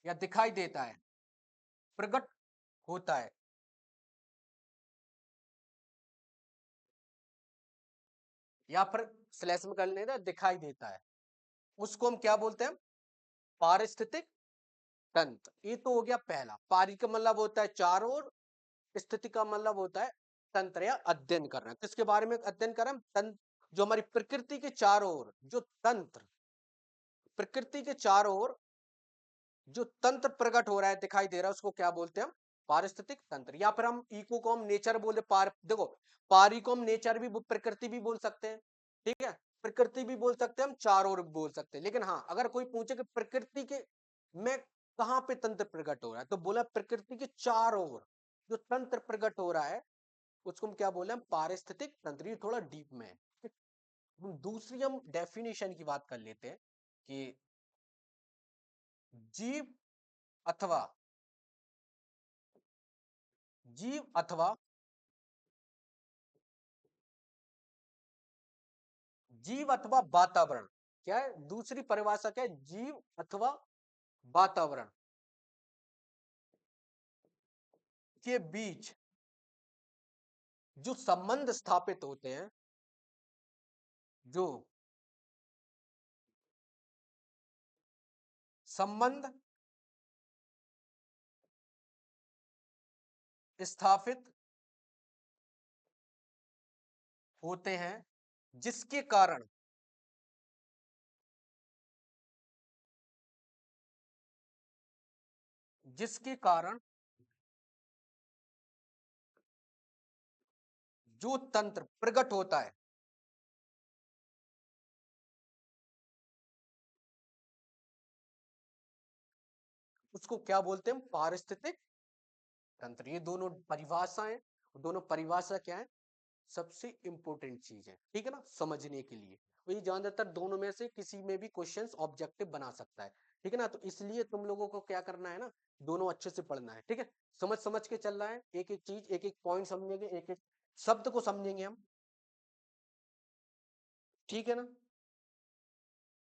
या दिखाई देता है, प्रकट होता है, या फिर स्लैश में कर लेना, दिखाई देता है, उसको हम क्या बोलते हैं, पारिस्थितिक तंत्र। ये तो हो गया पहला। पारी का मतलब होता है चारों ओर, स्थिति का मतलब होता है तंत्र या अध्ययन करना। किसके बारे में अध्ययन कर रहे हैं, तंत्र जो हमारी प्रकृति के चारों ओर जो तंत्र, प्रकृति के चारों ओर जो तंत्र प्रकट हो रहा है, दिखाई दे रहा है, उसको क्या बोलते हैं हम, पारिस्थितिक तंत्र। या फिर हम इको को हम नेचर बोले, पार देखो पारी को हम नेचर भी प्रकृति भी बोल सकते हैं। ठीक है, प्रकृति भी बोल सकते हैं हम, चारों ओर भी बोल सकते हैं। लेकिन हाँ, अगर कोई पूछे कि प्रकृति के में कहाँ पे तंत्र प्रकट हो रहा है, तो बोला प्रकृति के चारों ओर जो तंत्र प्रकट हो रहा है उसको हम क्या बोले, हम पारिस्थितिक तंत्र। ये थोड़ा डीप में है। दूसरी हम डेफिनेशन की बात कर लेते हैं कि जीव अथवा जीव अथवा जीव अथवा वातावरण, क्या है दूसरी परिभाषा, क्या है जीव अथवा वातावरण के बीच जो संबंध स्थापित होते हैं, जो संबंध स्थापित होते हैं, जिसके कारण जिसके कारण जो तंत्र प्रकट होता है, उसको क्या बोलते हैं, पारिस्थितिक तंत्र। ये दोनों परिभाषाएं, दोनों परिभाषा क्या है, सबसे इंपॉर्टेंट चीज है, ठीक है ना, समझने के लिए। तो ये ज्यादातर दोनों में से किसी में भी क्वेश्चंस ऑब्जेक्टिव बना सकता है, ठीक है ना। तो इसलिए तुम लोगों को क्या करना है ना, दोनों अच्छे से पढ़ना है, ठीक है। समझ समझ के चल रहा है, एक एक चीज, एक एक पॉइंट समझेंगे, एक एक शब्द को समझेंगे हम, ठीक है ना।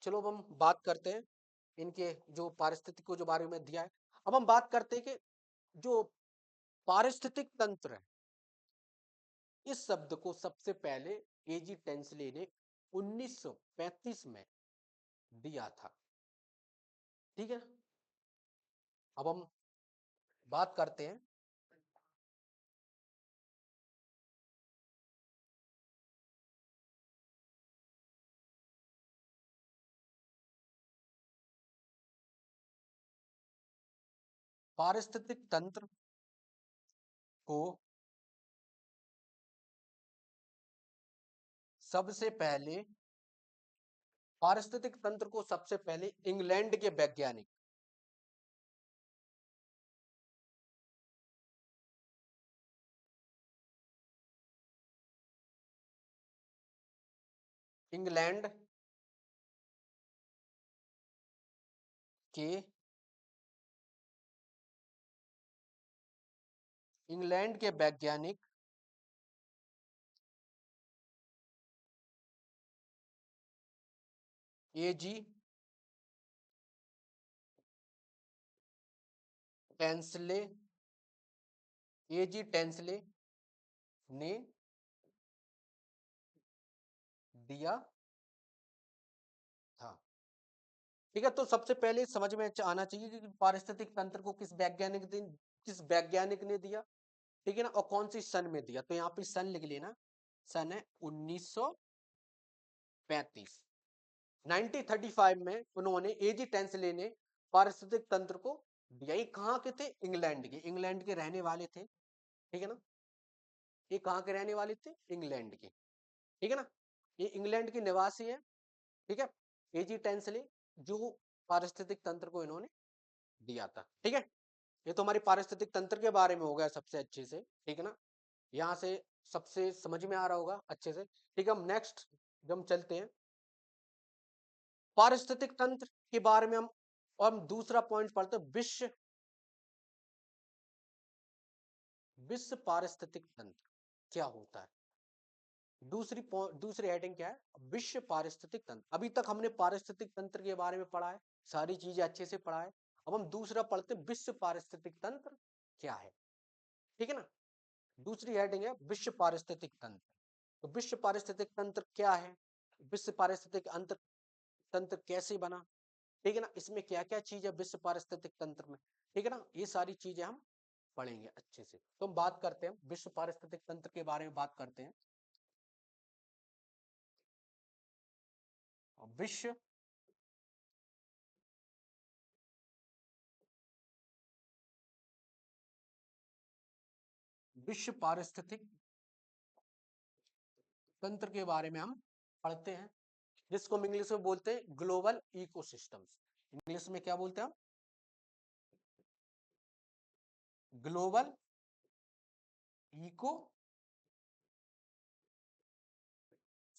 चलो अब हम बात करते हैं इनके जो पारिस्थितिक जो बारे में दिया है। अब हम बात करते हैं कि जो पारिस्थितिक तंत्र है, इस शब्द को सबसे पहले एजी टेंसले ने 1935 में दिया था, ठीक है। अब हम बात करते हैं पारिस्थितिक तंत्र को सबसे पहले पारिस्थितिक तंत्र को सबसे पहले इंग्लैंड के वैज्ञानिक, इंग्लैंड के इंग्लैंड के वैज्ञानिक एजी टेंसले एजी टेंसले ने दिया था, ठीक है। तो सबसे पहले समझ में आना चाहिए कि पारिस्थितिक तंत्र को किस वैज्ञानिक ने दिया, ठीक है ना, और कौन सी सन में दिया। तो यहाँ पे सन लिख लेना, सन है 1935। 1935 में उन्होंने एजी टेंसले ने पारिस्थितिक तंत्र को दिया। ये कहाँ के थे, इंग्लैंड के रहने वाले थे, ठीक है ना। ये कहाँ के रहने वाले थे, इंग्लैंड के, ठीक है ना। ये इंग्लैंड के निवासी है, ठीक है, एजी टेंसले, जो पारिस्थितिक तंत्र को इन्होंने दिया था, ठीक है। ये तो हमारी पारिस्थितिक तंत्र के बारे में हो गया सबसे अच्छे से, ठीक है ना। यहाँ से सबसे समझ में आ रहा होगा अच्छे से, ठीक है। हम नेक्स्ट जब हम चलते हैं पारिस्थितिक तंत्र के बारे में, हम और हम दूसरा पॉइंट पढ़ते हैं, विश्व पारिस्थितिक तंत्र क्या होता है। दूसरी हेडिंग क्या है, विश्व पारिस्थितिक तंत्र। अभी तक हमने पारिस्थितिक तंत्र के बारे में पढ़ा है, सारी चीजें अच्छे से पढ़ा है। अब हम दूसरा पढ़ते हैं, विश्व पारिस्थितिक तंत्र क्या है, ठीक है ना। दूसरी हेडिंग है विश्व पारिस्थितिक तंत्र। तो विश्व पारिस्थितिक तंत्र क्या है, विश्व पारिस्थितिक तंत्र कैसे बना, ठीक है ना, इसमें क्या क्या चीज है विश्व पारिस्थितिक तंत्र में, ठीक है ना। ये सारी चीजें हम पढ़ेंगे अच्छे से। तो हम बात करते हैं विश्व पारिस्थितिक तंत्र के बारे में, बात करते हैं विश्व विश्व पारिस्थितिक तंत्र के बारे में हम पढ़ते हैं, जिसको हम इंग्लिश में बोलते हैं ग्लोबल इकोसिस्टम्स। इंग्लिश में क्या बोलते हैं हम, ग्लोबल इको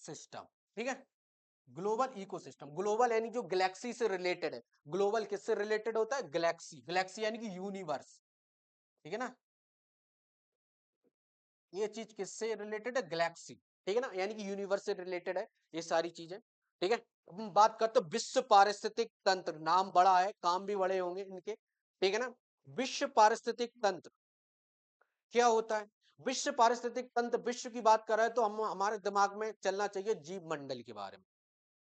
सिस्टम, ठीक है। ग्लोबल इकोसिस्टम, ग्लोबल यानी जो गैलेक्सी से रिलेटेड है। ग्लोबल किससे रिलेटेड होता है, गैलेक्सी, गैलेक्सी यानी कि यूनिवर्स, ठीक है ना। ये चीज किससे रिलेटेड है, गैलेक्सी, ठीक है ना, यानी कि यूनिवर्स से रिलेटेड है ये सारी चीजें। ठीक है, अब हम बात करते हैं विश्व पारिस्थितिक तंत्र, नाम बड़ा है, काम भी बड़े होंगे इनके। ठीक है ना, विश्व पारिस्थितिक तंत्र क्या होता है? विश्व पारिस्थितिक तंत्र, विश्व की बात कर रहा है तो हम हमारे दिमाग में चलना चाहिए जीव मंडल के बारे में।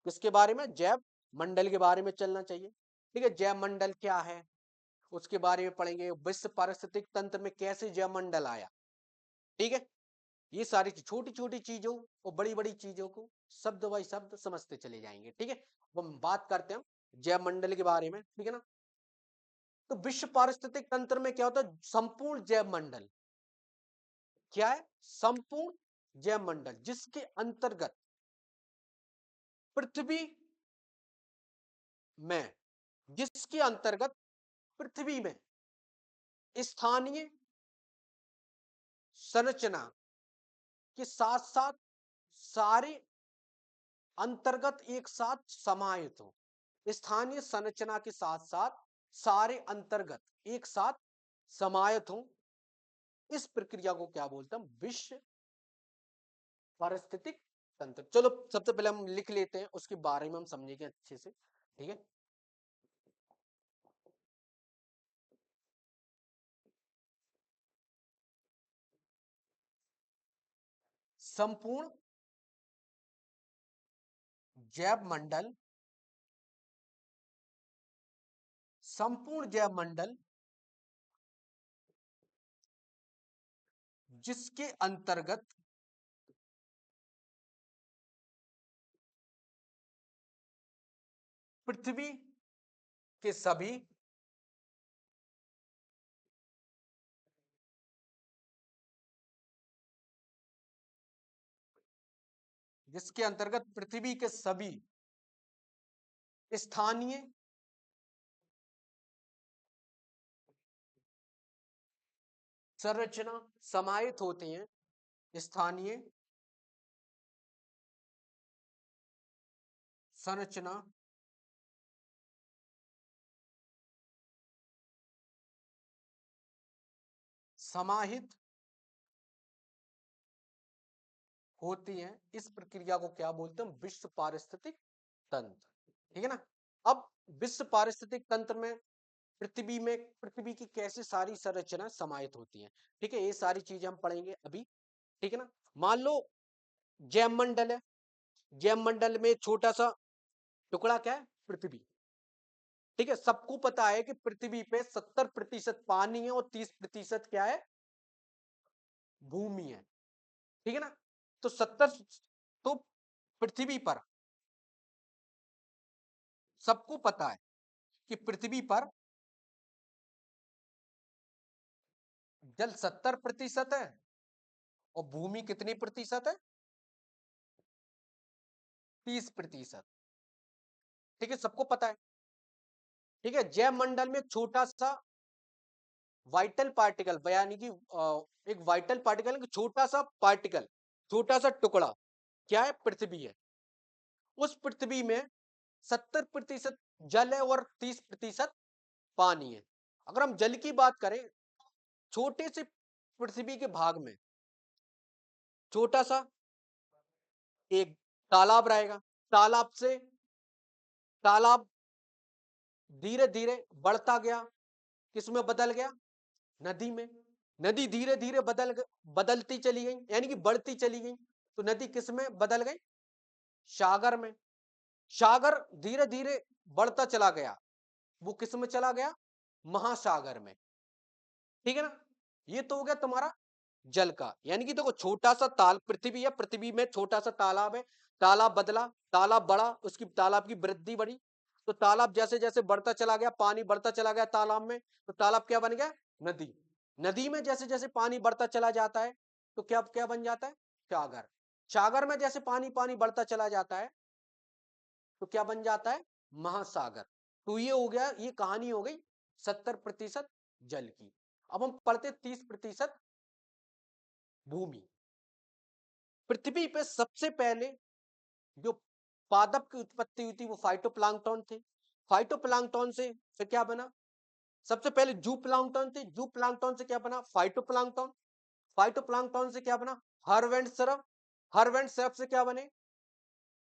किसके बारे में? जैव मंडल के बारे में चलना चाहिए। ठीक है, जैव मंडल क्या है उसके बारे में पढ़ेंगे, विश्व पारिस्थितिक तंत्र में कैसे जैव मंडल आया। ठीक है, ये सारी छोटी छोटी चीजों और बड़ी बड़ी चीजों को शब्द बाई शब्द समझते चले जाएंगे। ठीक है, अब हम बात करते हैं जैव मंडल के बारे में। ठीक है ना, तो विश्व पारिस्थितिक तंत्र में क्या होता है? संपूर्ण जैव मंडल क्या है? संपूर्ण जैव मंडल, जिसके अंतर्गत पृथ्वी में, जिसके अंतर्गत पृथ्वी में स्थानीय संरचना के साथ साथ सारे अंतर्गत एक साथ समाहित हो। स्थानीय संरचना के साथ साथ सारे अंतर्गत एक साथ समाहित हो, इस प्रक्रिया को क्या बोलते हैं? विश्व पारिस्थितिक तंत्र। चलो सबसे पहले हम लिख लेते हैं, उसके बारे में हम समझेंगे अच्छे से। ठीक है, संपूर्ण जैव मंडल, संपूर्ण जैव मंडल जिसके अंतर्गत पृथ्वी के सभी जिसके अंतर्गत पृथ्वी के सभी स्थानीय संरचना समाहित होते हैं। स्थानीय संरचना समाहित होती हैं, इस प्रक्रिया को क्या बोलते हैं? विश्व पारिस्थितिक तंत्र। ठीक है ना, अब विश्व पारिस्थितिक तंत्र में पृथ्वी की कैसे सारी संरचना समाहित होती हैं। ठीक है, ये सारी चीजें हम पढ़ेंगे अभी। ठीक है ना, मान लो जैव मंडल है, जैव मंडल में छोटा सा टुकड़ा क्या है? पृथ्वी। ठीक है, सबको पता है कि पृथ्वी पे 70% पानी है और 30% क्या है? भूमि है। ठीक है ना, तो 70, तो पृथ्वी पर सबको पता है कि पृथ्वी पर जल 70% है और भूमि कितनी प्रतिशत है? 30%। ठीक है, सबको पता है। ठीक है, जैव मंडल में छोटा सा वाइटल पार्टिकल, यानी कि एक वाइटल पार्टिकल, छोटा सा पार्टिकल, छोटा सा टुकड़ा क्या है? पृथ्वी है। उस पृथ्वी में 70% जल है और 30% पानी है। अगर हम जल की बात करें, छोटे से पृथ्वी के भाग में छोटा सा एक तालाब रहेगा। तालाब से तालाब धीरे धीरे बढ़ता गया, किसमें बदल गया? नदी में। नदी धीरे धीरे बदलती चली गई, यानी कि बढ़ती चली गई, तो नदी किसमें बदल गई? सागर में। सागर धीरे धीरे बढ़ता चला गया, वो किसमें चला गया? महासागर में। ठीक है ना, ये तो हो गया तुम्हारा जल का, यानी कि देखो छोटा सा पृथ्वी है, पृथ्वी में छोटा सा तालाब है, तालाब बदला, तालाब बढ़ा, उसकी तालाब की वृद्धि बढ़ी, तो तालाब जैसे जैसे बढ़ता चला गया, पानी बढ़ता चला गया तालाब में, तो तालाब क्या बन गया? नदी। नदी में जैसे जैसे पानी बढ़ता चला जाता है, तो क्या क्या बन जाता है? सागर। सागर में जैसे पानी पानी बढ़ता चला जाता है, तो क्या बन जाता है? महासागर। तो ये हो गया, ये कहानी हो गई 70% जल की। अब हम पढ़ते 30% भूमि। पृथ्वी पे सबसे पहले जो पादप की उत्पत्ति हुई थी वो फाइटोप्लैंक्टन थे। फाइटोप्लैंक्टन से फिर क्या बना? सबसे पहले जू प्लांक्टन थे, जू प्लांक्टन से क्या बना? फाइटोप्लैंक्टन। फाइटोप्लैंक्टन से क्या बना? Herb and श्रव। Herb and syrup से क्या बने?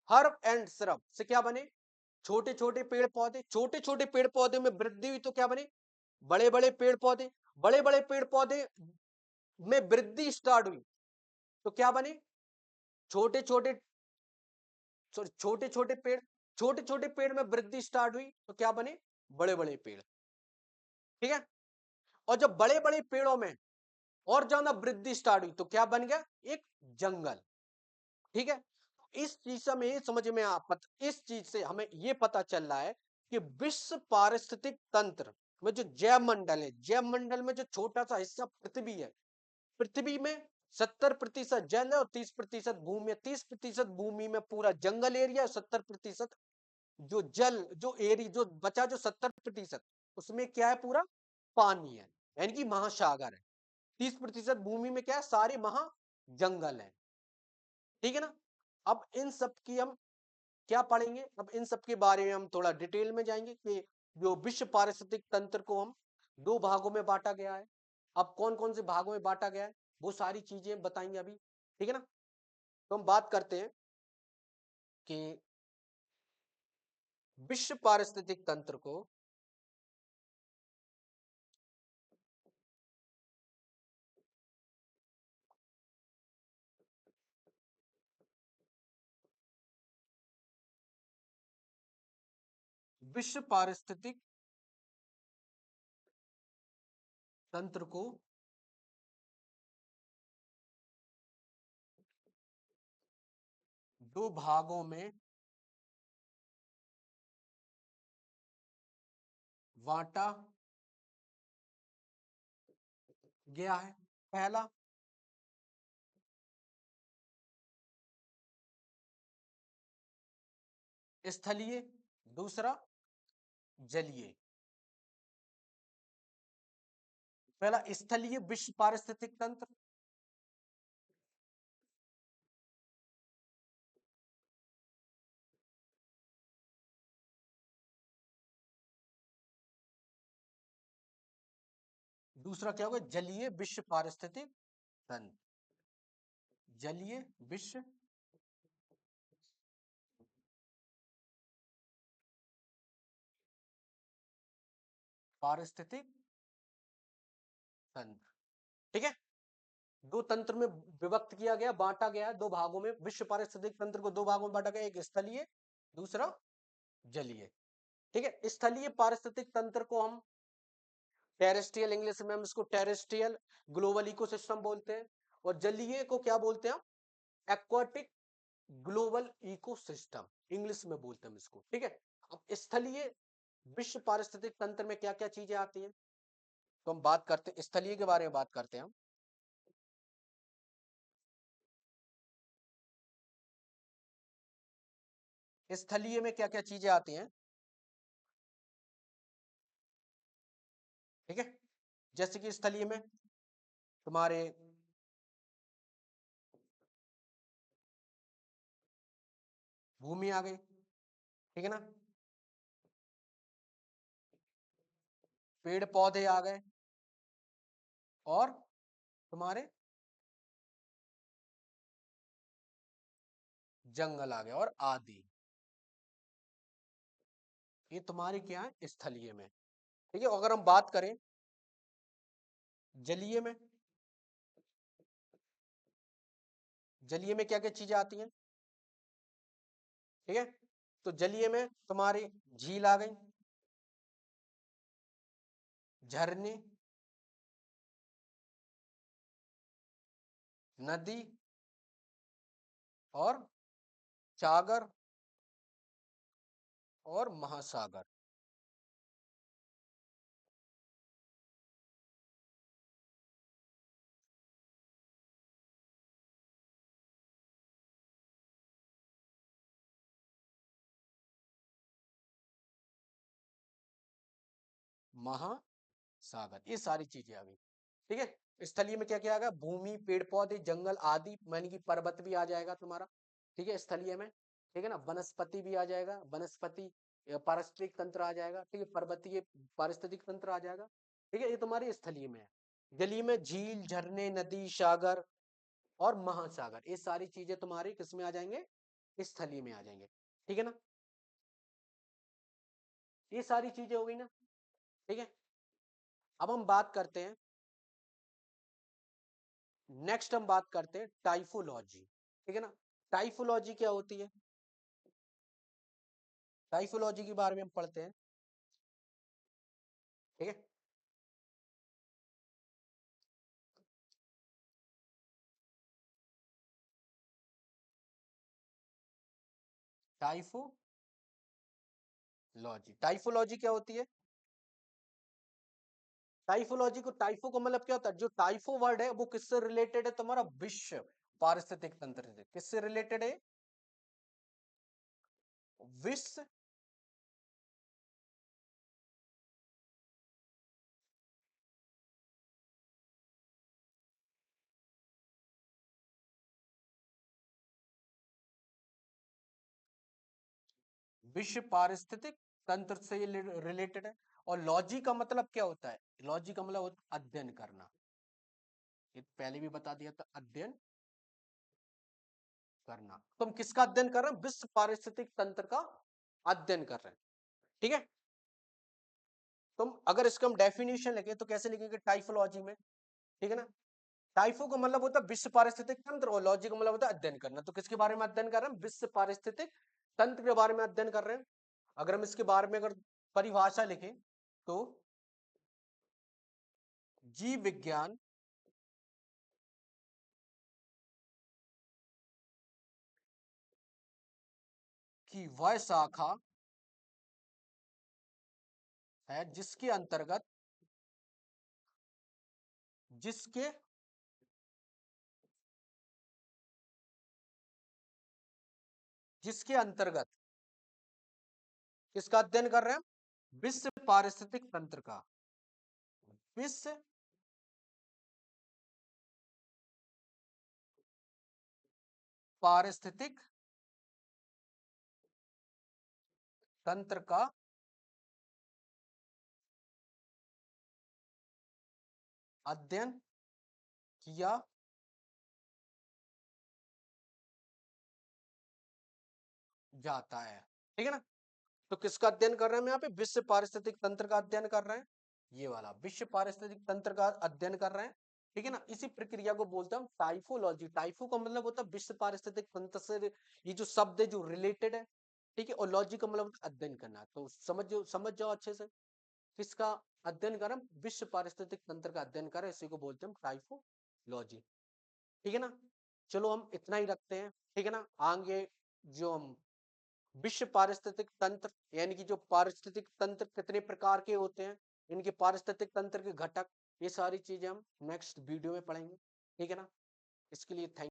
हर्ब एंड सिरप से क्या बने? छोटे छोटे पेड़ पौधे। छोटे छोटे पेड़ पौधे में वृद्धि हुई तो क्या बने? बड़े बड़े पेड़ पौधे। बड़े बड़े पेड़ पौधे में वृद्धि स्टार्ट हुई तो क्या बने? छोटे छोटे छोटे छोटे पेड़। छोटे छोटे पेड़ में वृद्धि स्टार्ट हुई तो क्या बने? बड़े बड़े पेड़। ठीक है। और जब बड़े बड़े पेड़ों में और ज्यादा वृद्धि स्टार्ट हुई तो क्या बन गया? एक जंगल। ठीक है। इस चीज से हमें समझ में इस चीज से हमें यह पता चल रहा है कि विश्व पारिस्थितिक तंत्र में जो जैव मंडल है, जैव मंडल में जो छोटा सा हिस्सा पृथ्वी है, पृथ्वी में 70% जल है और 30% भूमि है। 30% भूमि में पूरा जंगल एरिया, 70% जो जल जो एरी जो बचा जो 70% उसमें क्या है? पूरा पानी है, यानी कि महासागर है। 30% भूमि में क्या है? सारे महा जंगल है। ठीक है ना। अब इन सब की हम क्या पढ़ेंगे? अब इन सब के बारे में हम थोड़ा डिटेल में जाएंगे कि जो विश्व पारिस्थितिक तंत्र को हम दो भागों में बांटा गया है। अब कौन कौन से भागों में बांटा गया है वो सारी चीजें बताएंगे अभी। ठीक है ना। तो हम बात करते हैं कि विश्व पारिस्थितिक तंत्र को विश्व पारिस्थितिक तंत्र को दो भागों में बांटा गया है। पहला स्थलीय, दूसरा जलीय। पहला स्थलीय विश्व पारिस्थितिक तंत्र, दूसरा क्या होगा? जलीय विश्व पारिस्थितिक तंत्र। जलीय विश्व पारिस्थितिक तंत्र। ठीक है। दो तंत्र में विभक्त किया गया, बांटा गया दो भागों में। विश्व पारिस्थितिक तंत्र को दो भागों में बांटा गया, एक स्थलीय, दूसरा जलीय। ठीक है। स्थलीय पारिस्थितिक तंत्र को हम टेरेस्ट्रियल, इंग्लिश में हम इसको टेरेस्ट्रियल ग्लोबल इकोसिस्टम बोलते हैं। और जलीय को क्या बोलते हैं हम? एक्वाटिक ग्लोबल इकोसिस्टम इंग्लिश में बोलते हैं हम इसको। ठीक है। अब स्थलीय विश्व पारिस्थितिक तंत्र में क्या क्या चीजें आती हैं तो हम बात करते हैं, स्थलीय के बारे में बात करते हैं हम। स्थलीय में क्या क्या चीजें आती हैं? ठीक है। जैसे कि स्थलीय में तुम्हारे भूमि आ गई। ठीक है ना। पेड़ पौधे आ गए और तुम्हारे जंगल आ गए और आदि। ये तुम्हारी क्या है? स्थलीय में। ठीक है। अगर हम बात करें जलीय में, जलीय में क्या क्या चीजें आती हैं? ठीक है। तो जलीय में तुम्हारी झील आ गई, झरने, नदी और सागर और महासागर। महासागर, ये सारी चीजें आ गई। ठीक है। स्थलीय में क्या क्या आ गया? भूमि, पेड़ पौधे, जंगल आदि, मानी कि पर्वत भी आ जाएगा तुम्हारा। ठीक है। स्थलीय में। ठीक है ना। वनस्पति भी आ जाएगा, वनस्पति पारिस्थितिक तंत्र आ जाएगा। ठीक है। पर्वतीय पारिस्थितिक तंत्र आ जाएगा। ठीक है। ये तुम्हारी स्थलीय में है। जलीय में झील, झरने, नदी, सागर, और महासागर, ये सारी चीजें तुम्हारी किस में आ जाएंगे, स्थलीय में आ जाएंगे। ठीक है ना, ये सारी चीजें हो गई ना। ठीक है, अब हम बात करते हैं, नेक्स्ट हम बात करते हैं टाइफोलॉजी। ठीक है ना, टाइफोलॉजी क्या होती है, टाइफोलॉजी के बारे में हम पढ़ते हैं। ठीक है, टाइफोलॉजी क्या होती है, टाइफोलॉजी को, टाइफो को मतलब क्या होता है, जो टाइफो वर्ड है वो किससे रिलेटेड है, तुम्हारा विश्व पारिस्थितिक तंत्र से, किससे रिलेटेड है, विश्व विश्व पारिस्थितिक तंत्र से रिलेटेड है। और लॉजी का मतलब क्या होता है, लॉजी का मतलब होता है अध्ययन करना, ये पहले भी बता दिया था, अध्ययन करना। तो हम किसका अध्ययन कर रहे हैं, विश्व पारिस्थितिक तंत्र का अध्ययन कर रहे हैं। ठीक है, तुम अगर इसका हम डेफिनेशन लिखे तो कैसे लिखेंगे टाइफोलॉजी में। ठीक है ना, टाइफो का मतलब होता है विश्व पारिस्थितिक तंत्र और लॉजी का मतलब होता है अध्ययन करना। तो किसके बारे में अध्ययन कर रहे हैं, विश्व पारिस्थितिक तंत्र के बारे में अध्ययन कर रहे हैं। अगर हम इसके बारे में अगर परिभाषा लिखें तो जीव विज्ञान की वह शाखा है जिसके अंतर्गत, जिसके जिसके अंतर्गत किसका अध्ययन कर रहे हैं, विश्व पारिस्थितिक तंत्र का, विश्व पारिस्थितिक तंत्र का अध्ययन किया जाता है। ठीक है ना, तो किसका अध्ययन कर रहे हैं हम यहाँ पे, विश्व पारिस्थितिक तंत्र का अध्ययन कर रहे हैं, ये वाला विश्व पारिस्थितिक तंत्र का अध्ययन कर रहे हैं। ठीक है ना, इसी प्रक्रिया को बोलते हैं हम टाइफोलॉजी। टाइफो का मतलब होता है विश्व पारिस्थितिक तंत्र से, ये जो शब्द है जो रिलेटेड है। ठीक है, और लॉजी का मतलब अध्ययन करना, तो समझ जाओ अच्छे से, किसका अध्ययन करें, विश्व पारिस्थितिक तंत्र का अध्ययन करें, इसी को बोलते हैं टाइफोलॉजी। ठीक है ना, चलो हम इतना ही रखते हैं। ठीक है ना, आगे जो हम विश्व पारिस्थितिक तंत्र, यानी कि जो पारिस्थितिक तंत्र कितने प्रकार के होते हैं, इनके पारिस्थितिक तंत्र के घटक, ये सारी चीजें हम नेक्स्ट वीडियो में पढ़ेंगे। ठीक है ना, इसके लिए थैंक